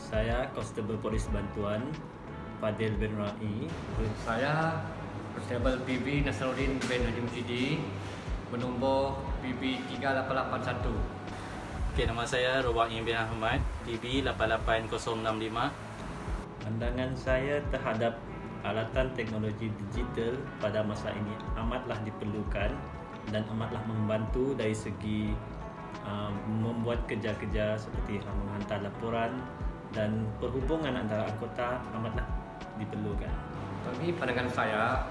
Saya Konstebel Polis Bantuan Fadil bin Rai. Saya Konstebel PB Nasruddin bin Haji Mujidi bernombor PB 3881. Nama saya Robaim bin Ahmad, PB 88065. Pandangan saya terhadap alatan teknologi digital pada masa ini amatlah diperlukan dan amatlah membantu dari segi membuat kerja-kerja seperti menghantar laporan dan perhubungan antara anggota amatlah diperlukan. Bagi pandangan saya,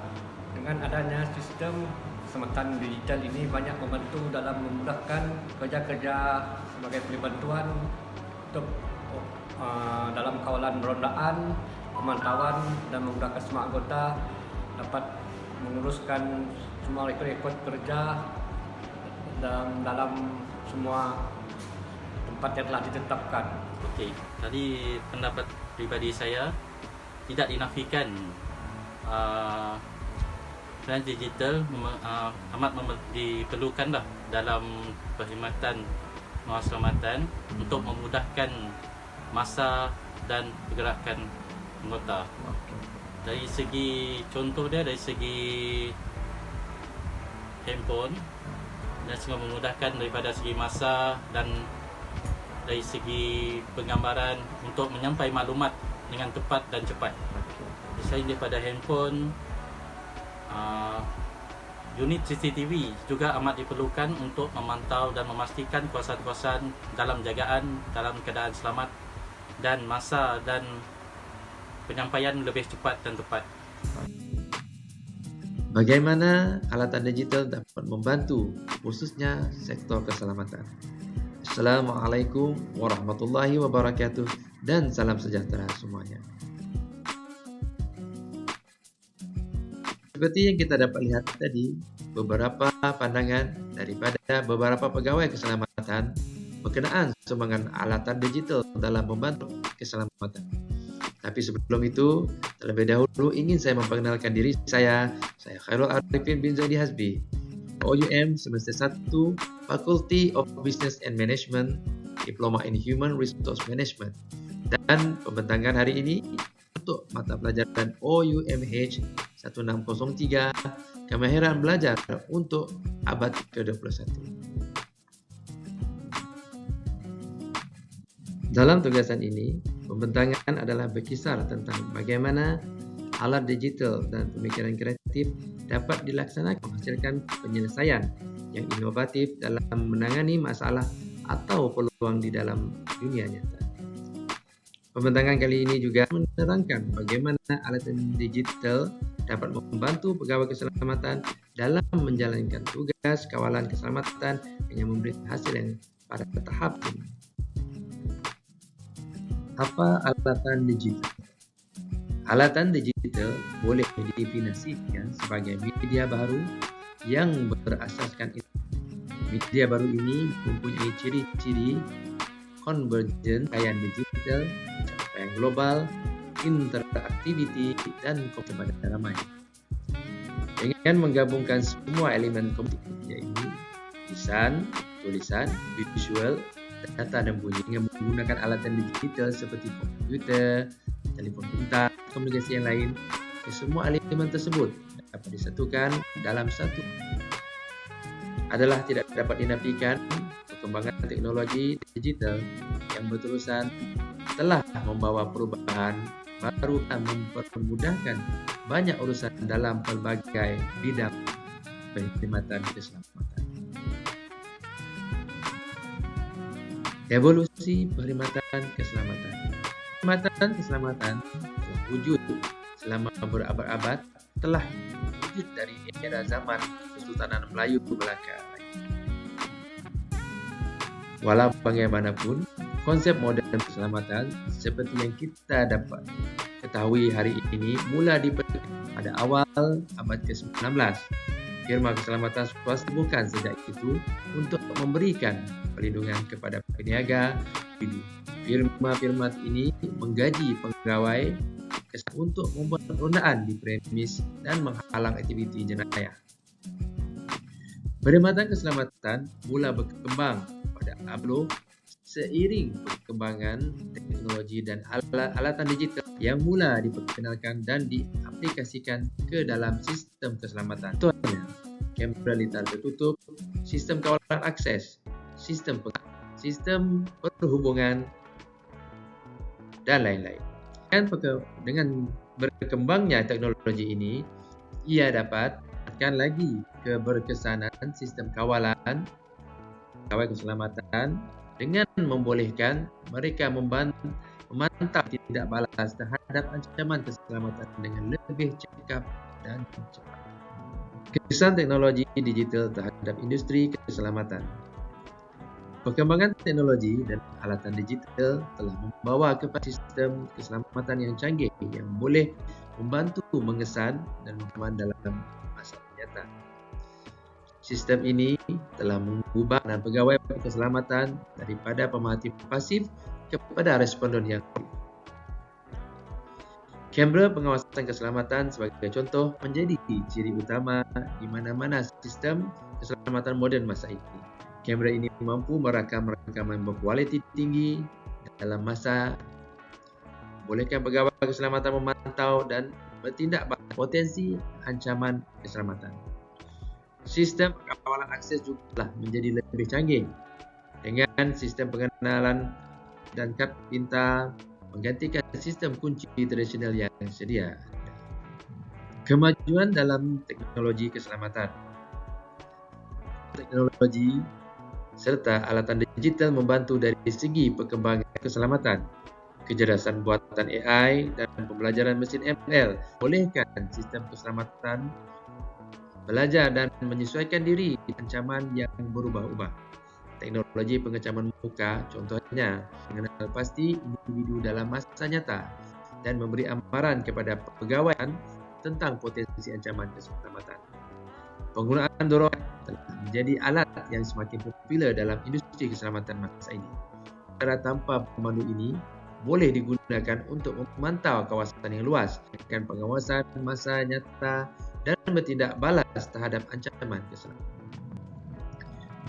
dengan adanya sistem keselamatan digital ini banyak membantu dalam memudahkan kerja-kerja sebagai pemberi bantuan untuk dalam kawalan rondaan, pemantauan dan memudahkan semua anggota dapat menguruskan semua rekod-rekod kerja dalam semua tempat yang telah ditetapkan. Okey, tadi pendapat pribadi saya tidak dinafikan dan digital amat diperlukan dalam perkhidmatan keselamatan untuk memudahkan masa dan pergerakan anggota. Dari segi contoh dia, dari segi handphone dan juga memudahkan daripada segi masa dan dari segi penggambaran untuk menyampai maklumat dengan tepat dan cepat. Selain daripada handphone, unit CCTV juga amat diperlukan untuk memantau dan memastikan kawasan-kawasan dalam jagaan dalam keadaan selamat dan masa dan penyampaian lebih cepat dan tepat. Bagaimana alatan digital dapat membantu khususnya sektor keselamatan? Assalamualaikum warahmatullahi wabarakatuh dan salam sejahtera semuanya. Seperti yang kita dapat lihat tadi, beberapa pandangan daripada beberapa pegawai keselamatan berkenaan sumbangan alatan digital dalam membantu keselamatan. Tapi sebelum itu, terlebih dahulu ingin saya memperkenalkan diri saya Khairul Arifin bin Zaidi Hasbi, OUM semester 1, Faculty of Business and Management, Diploma in Human Resource Management. Dan pembentangan hari ini untuk mata pelajaran OUMH 1603, Kemahiran Belajar untuk abad ke-21. Dalam tugasan ini, pembentangan adalah berkisar tentang bagaimana alat digital dan pemikiran kreatif dapat dilaksanakan menghasilkan penyelesaian yang inovatif dalam menangani masalah atau peluang di dalam dunia nyata. Pembentangan kali ini juga menerangkan bagaimana alat digital dapat membantu pegawai keselamatan dalam menjalankan tugas kawalan keselamatan yang memberi hasil yang pada tahap ini. Apa alatan digital? Alatan digital boleh didefinisikan sebagai media baru yang berasaskan internet. Media baru ini mempunyai ciri-ciri konvergen, capaian digital, capaian global, interaktiviti dan kepada ramai. Dengan menggabungkan semua elemen komunikasi yaitu lisan, tulisan, visual, data dan bunyi dengan menggunakan alatan digital seperti komputer, telefon pintar, komunikasi yang lain. Semua elemen tersebut dapat disatukan dalam satu. Adalah tidak dapat dinafikan perkembangan teknologi digital yang berterusan telah membawa perubahan baru dan mempermudahkan banyak urusan dalam pelbagai bidang perkhidmatan keselamatan. Evolusi perkhidmatan keselamatan. Perkhidmatan keselamatan telah wujud selama berabad-abad, telah wujud dari era zaman Kesultanan Melayu Melaka. Walau bagaimanapun, konsep modern keselamatan seperti yang kita dapat ketahui hari ini mula diperkenalkan pada awal abad ke-19. Firma keselamatan swasta bukan sejak itu untuk memberikan perlindungan kepada peniaga individu. Firma-firma ini menggaji pegawai untuk membuat rondaan di premis dan menghalang aktiviti jenayah. Perkhidmatan keselamatan mula berkembang pada abad seiring perkembangan teknologi teknologi dan alatan digital yang mula diperkenalkan dan diaplikasikan ke dalam sistem keselamatan. Contohnya, kamera litar tertutup, sistem kawalan akses, sistem perhubungan, dan lain-lain. Dengan berkembangnya teknologi ini, ia dapat meningkatkan lagi keberkesanan sistem kawalan pegawai keselamatan dengan membolehkan mereka memantau tidak balas terhadap ancaman keselamatan dengan lebih cekap dan cepat. Kesan teknologi digital terhadap industri keselamatan. Perkembangan teknologi dan alatan digital telah membawa kepada sistem keselamatan yang canggih yang boleh membantu mengesan dan mengaman dalam masa nyata. Sistem ini telah mengubah pegawai keselamatan daripada pemerhati pasif kepada responden yang aktif. Kamera pengawasan keselamatan sebagai contoh menjadi ciri utama di mana-mana sistem keselamatan moden masa ini. Kamera ini mampu merakam rakaman berkualiti tinggi dalam masa membolehkan pegawai keselamatan memantau dan bertindak pada potensi ancaman keselamatan. Sistem kawalan akses juga menjadi lebih canggih dengan sistem pengenalan dan kad pintar menggantikan sistem kunci tradisional yang sedia. Kemajuan dalam teknologi keselamatan. Teknologi serta alatan digital membantu dari segi perkembangan keselamatan. Kecerdasan buatan AI dan pembelajaran mesin ML bolehkan sistem keselamatan belajar dan menyesuaikan diri dengan ancaman yang berubah-ubah. Teknologi pengecaman muka contohnya mengenal pasti individu dalam masa nyata dan memberi amaran kepada pegawai tentang potensi ancaman keselamatan. Penggunaan drone telah menjadi alat yang semakin popular dalam industri keselamatan masa ini. Cara tanpa pemandu ini boleh digunakan untuk memantau kawasan yang luas dengan pengawasan masa nyata dan bertindak balas terhadap ancaman keselamatan.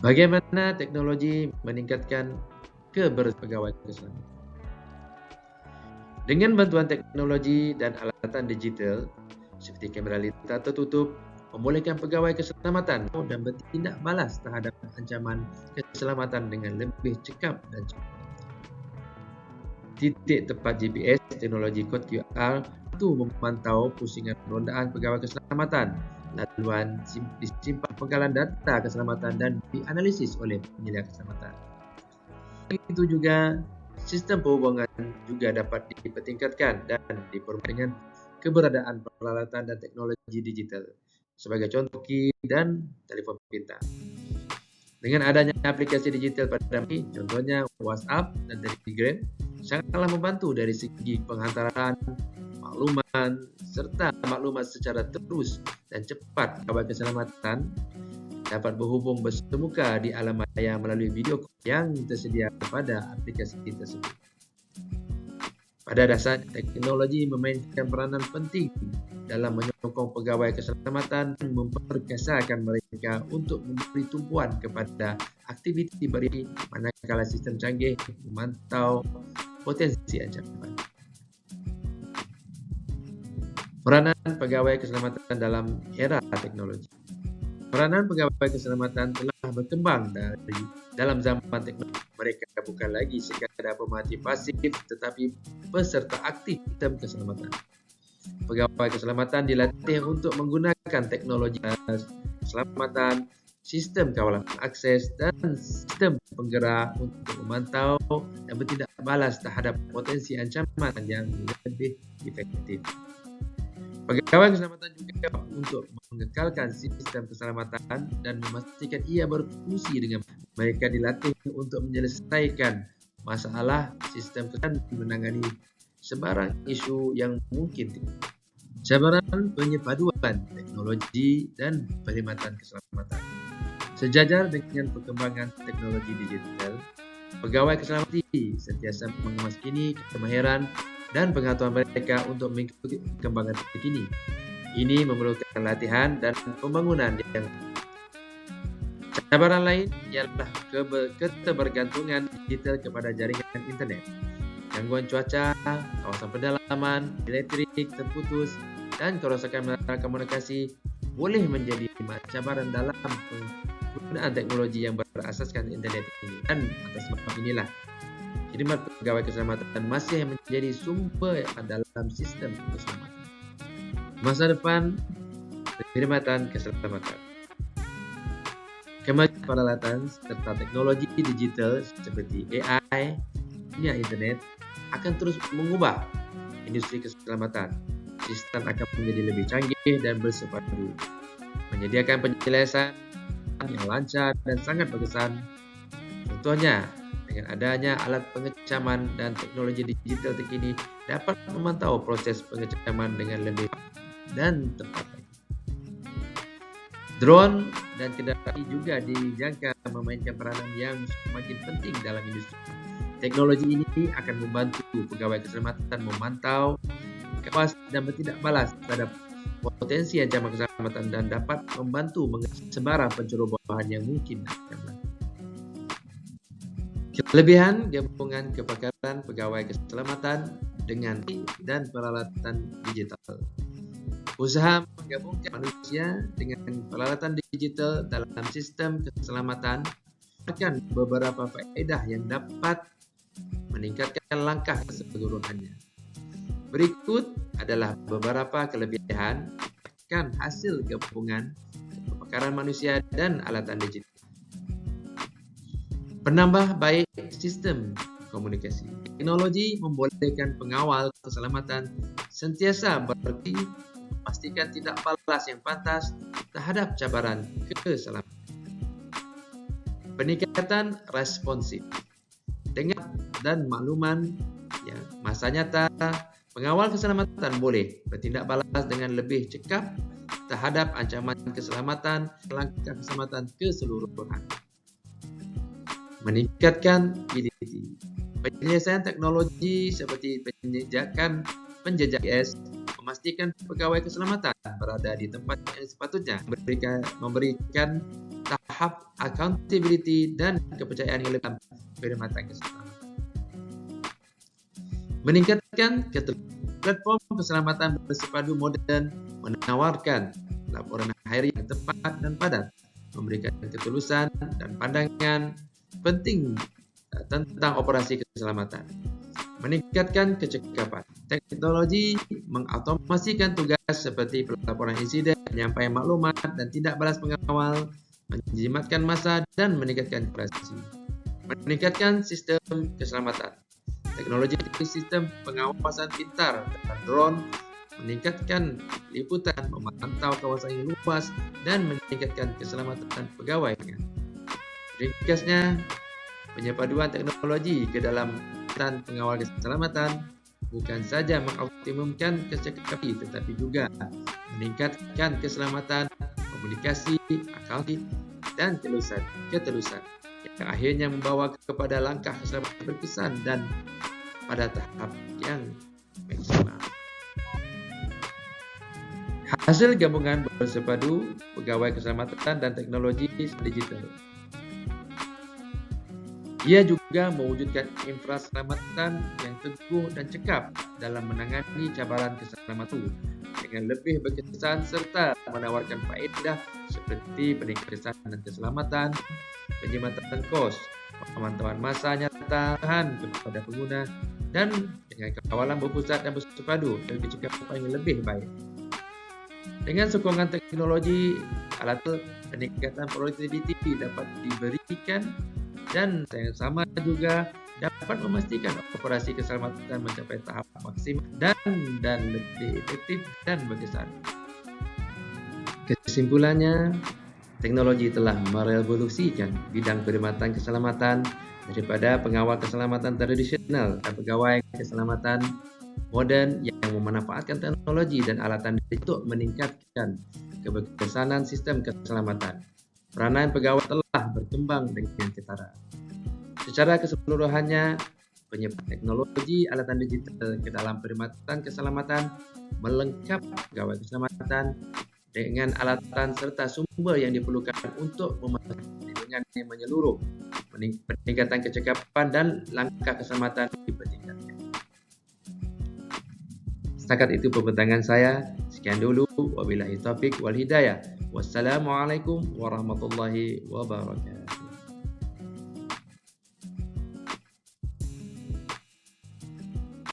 Bagaimana teknologi meningkatkan keberpegawaian keselamatan? Dengan bantuan teknologi dan alatan digital seperti kamera litar tertutup, membolehkan pegawai keselamatan dan bertindak balas terhadap ancaman keselamatan dengan lebih cekap dan cepat. Titik tepat GPS, teknologi kod QR itu memantau pusingan rondaan pegawai keselamatan, laluan disimpan penggalan data keselamatan dan dianalisis oleh penyedia keselamatan. Itu juga sistem perhubungan juga dapat dipertingkatkan dan dipermudah dengan keberadaan peralatan dan teknologi digital sebagai contoh KI dan telefon pintar. Dengan adanya aplikasi digital pada ini, contohnya WhatsApp dan Telegram, sangatlah membantu dari segi penghantaran maklumat serta maklumat secara terus dan cepat. Pegawai keselamatan dapat berhubung bersemuka di alam maya melalui video yang tersedia pada aplikasi tersebut. Pada dasarnya, teknologi memainkan peranan penting dalam menyokong pegawai keselamatan dan memperkasakan mereka untuk memberi tumpuan kepada aktiviti beri manakala sistem canggih memantau potensi ancaman. Peranan pegawai keselamatan dalam era teknologi. Peranan pegawai keselamatan telah berkembang dalam zaman teknologi. Mereka bukan lagi sekadar pemerhati pasif tetapi peserta aktif sistem keselamatan. Pegawai keselamatan dilatih untuk menggunakan teknologi keselamatan, sistem kawalan akses dan sistem penggerak untuk memantau dan bertindak balas terhadap potensi ancaman yang lebih efektif. Pegawai keselamatan juga untuk mengekalkan sistem keselamatan dan memastikan ia berfungsi dengan mereka dilatih untuk menyelesaikan masalah sistem dan menangani sebarang isu yang mungkin. Cabaran penyepaduan teknologi dan perkhidmatan keselamatan. Sejajar dengan perkembangan teknologi digital, pegawai keselamatan sentiasa mengemaskini kemahiran dan pengetahuan mereka untuk mengikuti perkembangan terkini. Ini memerlukan latihan dan pembangunan yang cabaran lain ialah keterbergantungan digital kepada jaringan internet. gangguan cuaca, kawasan pedalaman, elektrik terputus, dan kerosakan menara komunikasi boleh menjadi cabaran dalam penggunaan teknologi yang berasaskan internet ini. Dan atas sebab inilah khidmat pegawai keselamatan masih menjadi sumber dalam sistem keselamatan. Masa depan perkhidmatan keselamatan. Kemajuan peralatan serta teknologi digital seperti AI, dunia internet akan terus mengubah industri keselamatan. Sistem akan menjadi lebih canggih dan bersepadu, menyediakan penjelasan yang lancar dan sangat berkesan. Contohnya, dengan adanya alat pengecaman dan teknologi digital terkini dapat memantau proses pengecaman dengan lebih dan tepat. Drone dan kendaraan juga dijangka memainkan peranan yang semakin penting dalam industri. Teknologi ini akan membantu pegawai keselamatan memantau, kewas dan bertindak balas terhadap potensi ancaman keselamatan dan dapat membantu sebarang pencerobohan yang mungkin akan berlaku. Kelebihan gabungan kepakaran pegawai keselamatan dengan dan peralatan digital. Usaha menggabungkan manusia dengan peralatan digital dalam sistem keselamatan akan beberapa faedah yang dapat meningkatkan langkah keseluruhannya. Berikut adalah beberapa kelebihan akan hasil gabungan kepakaran manusia dan alatan digital. Penambah baik sistem komunikasi. Teknologi membolehkan pengawal keselamatan sentiasa beraktif memastikan tindak balas yang pantas terhadap cabaran keselamatan. Peningkatan responsif. Dengan dan makluman masa nyata, pengawal keselamatan boleh bertindak balas dengan lebih cekap terhadap ancaman keselamatan, langkah keselamatan keseluruhan. Meningkatkan utility. Penyelesaian teknologi seperti penjejak GPS memastikan pegawai keselamatan berada di tempat yang sepatutnya, memberikan tahap accountability dan kepercayaan yang lebih dalam perkhidmatan keselamatan. Meningkatkan platform keselamatan bersepadu modern menawarkan laporan harian yang tepat dan padat, memberikan ketulusan dan pandangan penting tentang operasi keselamatan. Meningkatkan kecekapan. Teknologi mengautomasikan tugas seperti pelaporan insiden, penyampaian maklumat dan tindak balas pengawal, menjimatkan masa dan meningkatkan operasi. Meningkatkan sistem keselamatan. Teknologi sistem pengawasan pintar dan drone meningkatkan liputan, memantau kawasan yang luas dan meningkatkan keselamatan pegawainya. Ringkasnya, penyepaduan teknologi ke dalam pengawal keselamatan bukan saja mengoptimumkan kecekapan tetapi juga meningkatkan keselamatan, komunikasi, accounting, dan ketelusan yang akhirnya membawa kepada langkah keselamatan berkesan dan pada tahap yang maksimal. Hasil gabungan bersepadu pegawai keselamatan dan teknologi digital. Ia juga mewujudkan infraselamatan yang teguh dan cekap dalam menangani cabaran keselamatan dengan lebih berkesan serta menawarkan faedah seperti peningkatan keselamatan, penjimatan kos, pemantauan masa nyata kepada pengguna, dan dengan kawalan berpusat dan bersepadu dan kecekapan yang lebih baik. Dengan sokongan teknologi, alat peningkatan produktiviti dapat diberikan dan yang sama juga dapat memastikan operasi keselamatan mencapai tahap maksimal dan lebih efektif dan berkesan. Kesimpulannya, teknologi telah merevolusikan bidang perkhidmatan keselamatan daripada pengawal keselamatan tradisional dan pegawai keselamatan moden yang memanfaatkan teknologi dan alatan untuk meningkatkan keberkesanan sistem keselamatan. Peranan pegawai telah berkembang dengan ketara. Secara keseluruhannya, penyebaran teknologi alatan digital ke dalam perkhidmatan keselamatan melengkapi pegawai keselamatan dengan alatan serta sumber yang diperlukan untuk memastikan perlindungan yang menyeluruh, peningkatan kecekapan dan langkah keselamatan dipertingkatkan. Setakat itu pembentangan saya. Sekian dulu. Wabillahi taufiq wal hidayah. Wassalamualaikum warahmatullahi wabarakatuh.